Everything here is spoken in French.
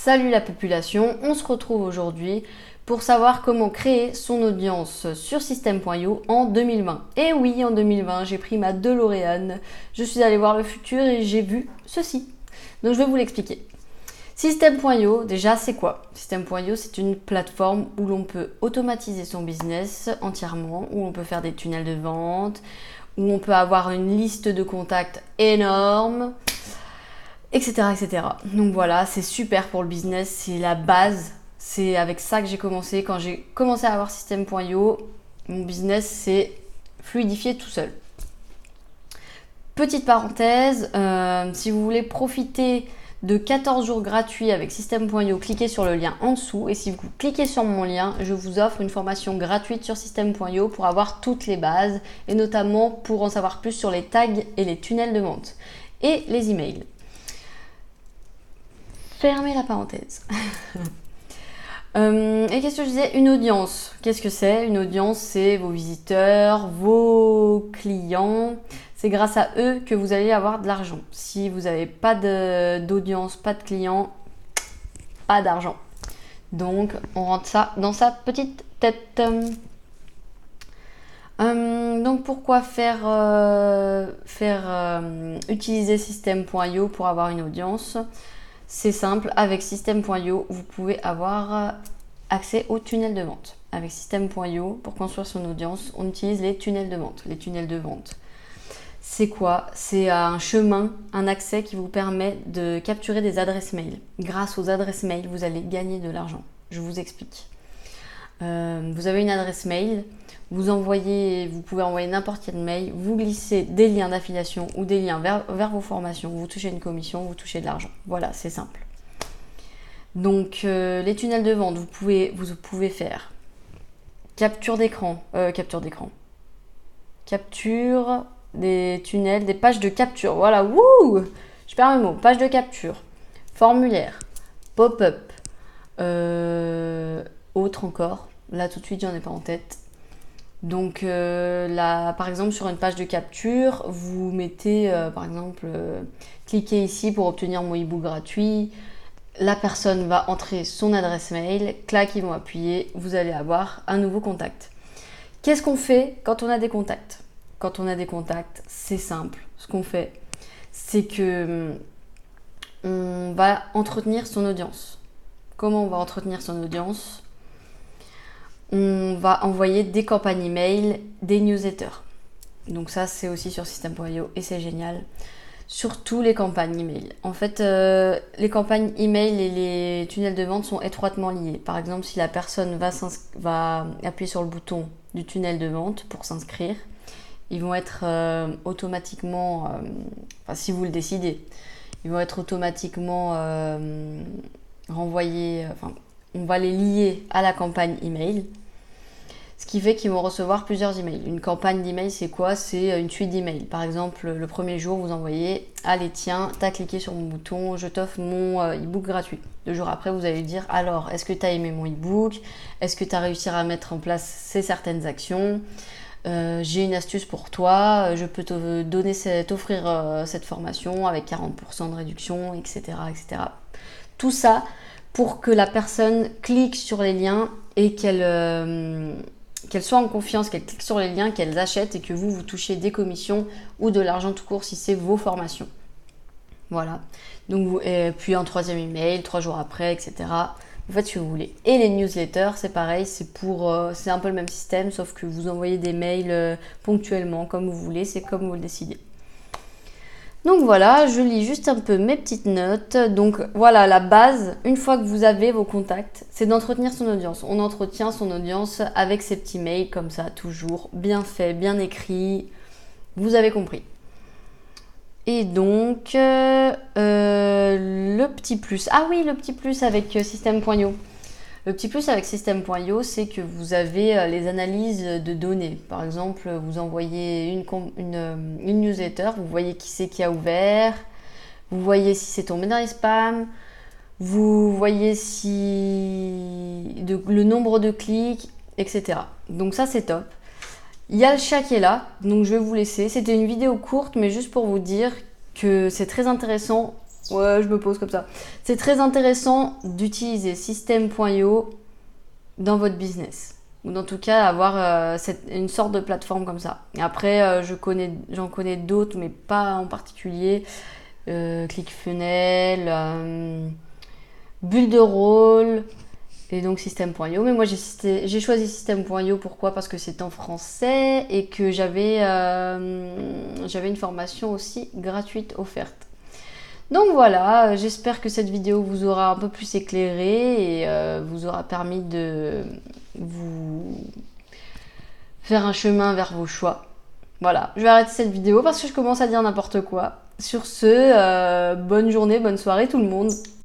Salut la population, on se retrouve aujourd'hui pour savoir comment créer son audience sur System.io en 2020. Et oui, en 2020, j'ai pris ma DeLorean, je suis allée voir le futur et j'ai vu ceci. Donc je vais vous l'expliquer. System.io, déjà c'est quoi? System.io, c'est une plateforme où l'on peut automatiser son business entièrement, où on peut faire des tunnels de vente, où on peut avoir une liste de contacts énorme, etc., etc. Donc voilà, c'est super pour le business, c'est la base. C'est avec ça que j'ai commencé. Quand j'ai commencé à avoir System.io, mon business s'est fluidifié tout seul. Petite parenthèse, si vous voulez profiter de 14 jours gratuits avec System.io, cliquez sur le lien en dessous. Et si vous cliquez sur mon lien, je vous offre une formation gratuite sur System.io pour avoir toutes les bases et notamment pour en savoir plus sur les tags et les tunnels de vente et les emails. Fermez la parenthèse. Et qu'est-ce que je disais? Une audience. Qu'est-ce que c'est? Une audience, c'est vos visiteurs, vos clients. C'est grâce à eux que vous allez avoir de l'argent. Si vous n'avez pas d'audience, pas de clients, pas d'argent. Donc, on rentre ça dans sa petite tête. Donc, pourquoi utiliser System.io pour avoir une audience? C'est simple, avec System.io, vous pouvez avoir accès aux tunnels de vente. Avec System.io, pour construire son audience, on utilise les tunnels de vente. Les tunnels de vente, c'est quoi? C'est un chemin, un accès qui vous permet de capturer des adresses mail. Grâce aux adresses mail, vous allez gagner de l'argent. Je vous explique. Vous avez une adresse mail, vous pouvez envoyer n'importe quel mail, vous glissez des liens d'affiliation ou des liens vers vos formations, vous touchez une commission, vous touchez de l'argent. Voilà, c'est simple. Donc les tunnels de vente, vous pouvez faire capture des tunnels, des pages de capture. Voilà, wouh, je perds mes mots. Page de capture, formulaire, pop-up, autre encore. Là tout de suite, j'en ai pas en tête. Donc là, par exemple, sur une page de capture, vous mettez, par exemple, cliquez ici pour obtenir mon e-book gratuit. La personne va entrer son adresse mail, clac, ils vont appuyer, vous allez avoir un nouveau contact. Qu'est-ce qu'on fait quand on a des contacts? Quand on a des contacts, c'est simple. Ce qu'on fait, c'est que on va entretenir son audience. Comment on va entretenir son audience? On va envoyer des campagnes email, des newsletters. Donc ça, c'est aussi sur System.io et c'est génial. Surtout les campagnes email. En fait, les campagnes email et les tunnels de vente sont étroitement liés. Par exemple, si la personne va appuyer sur le bouton du tunnel de vente pour s'inscrire, ils vont être automatiquement, si vous le décidez, ils vont être automatiquement renvoyés, on va les lier à la campagne email, ce qui fait qu'ils vont recevoir plusieurs emails. Une campagne d'email, c'est quoi? C'est une suite d'emails. Par exemple, le premier jour, vous envoyez « Allez, tiens, t'as cliqué sur mon bouton, je t'offre mon e-book gratuit ». 2 jours après, vous allez lui dire « Alors, est-ce que t'as aimé mon e-book? Est-ce que t'as réussi à mettre en place ces certaines actions ? J'ai une astuce pour toi, je peux t'offrir cette formation avec 40% de réduction, etc., etc. » Tout ça pour que la personne clique sur les liens et qu'elle soit en confiance, qu'elle clique sur les liens, qu'elle achète et que vous touchiez des commissions ou de l'argent tout court si c'est vos formations. Voilà. Donc, et puis un troisième email, 3 jours après, etc. Vous faites ce que vous voulez. Et les newsletters, c'est pareil, c'est un peu le même système, sauf que vous envoyez des mails ponctuellement, comme vous voulez, c'est comme vous le décidez. Donc voilà, je lis juste un peu mes petites notes. Donc voilà, la base, une fois que vous avez vos contacts, c'est d'entretenir son audience. On entretient son audience avec ces petits mails comme ça, toujours bien fait, bien écrit. Vous avez compris. Et donc, le petit plus. Ah oui, le petit plus avec System.io. Le petit plus avec System.io, c'est que vous avez les analyses de données. Par exemple, vous envoyez une newsletter, vous voyez qui c'est qui a ouvert, vous voyez si c'est tombé dans les spams, vous voyez le nombre de clics, etc. Donc ça, c'est top. Il y a le chat qui est là, donc je vais vous laisser. C'était une vidéo courte, mais juste pour vous dire que c'est très intéressant Ouais, je me pose comme ça. C'est très intéressant d'utiliser System.io dans votre business. Ou en tout cas, avoir une sorte de plateforme comme ça. Et après, j'en connais d'autres, mais pas en particulier. ClickFunnels, Builderall, et donc System.io. Mais moi, j'ai choisi System.io. Pourquoi? Parce que c'est en français et que j'avais une formation aussi gratuite offerte. Donc voilà, j'espère que cette vidéo vous aura un peu plus éclairé et vous aura permis de vous faire un chemin vers vos choix. Voilà, je vais arrêter cette vidéo parce que je commence à dire n'importe quoi. Sur ce, bonne journée, bonne soirée tout le monde.